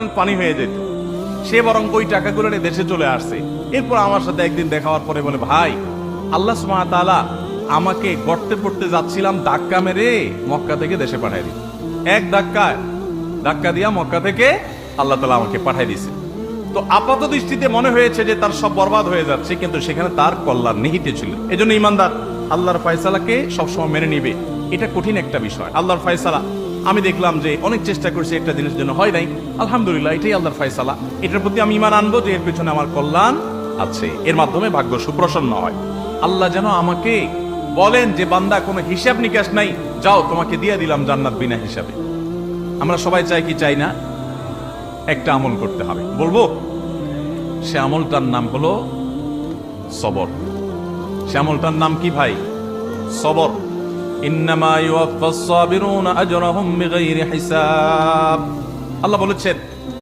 পানি হয়ে যেত। সে বরং ওই টাকাগুলো নিয়ে দেশে চলে আসছে। এরপর আমার সাথে একদিন দেখা হওয়ার পরে বলে, ভাই আল্লাহ সুবহানাহু ওয়া তাআলা আমাকে গর্তে পড়তে যাচ্ছিলাম, ধাক্কা মেরে মক্কা থেকে দেশে পাঠাই দিল। এক ধাক্কা দিয়া মক্কা থেকে আল্লাহ তাআলা আমাকে পাঠাই দিয়েছে। তো আপাত দৃষ্টিতে মনে হয়েছে যে তার সব বরবাদ হয়ে যাচ্ছে, কিন্তু সেখানে তার কল্যাণ নিহিত ছিল। এজন্য ইমানদার আল্লাহর ফয়সালাকে সবসময় মেনে নিবে। এটা কঠিন একটা বিষয়। আল্লাহর ফয়সালা আমি দেখলাম যে অনেক চেষ্টা করছি, একটা জিনিসের জন্য হয় নাই, আলহামদুলিল্লাহ এটাই আল্লাহর ফয়সালা। এটার প্রতি আমি ঈমান আনবো যে এর পেছনে আমার কল্যাণ আছে, এর মাধ্যমে ভাগ্য সুপ্রসন্ন হয়। আল্লাহ যেন আমাকে বলেন যে বান্দা কোনো হিসাব নিকাশ নাই, যাও তোমাকে দিয়ে দিলাম জান্নাত বিনা হিসাবে। আমরা সবাই চাই কি চাই না? একটা আমল করতে হবে, বলবো সে আমলটার নাম হলো সবর। সে আমলটার নাম কি ভাই? সবর। ইন্নামা ইউওয়াফাস সাবিরুনা আজরাহুম বিগাইরি হিসাব। আল্লাহ বলেছেন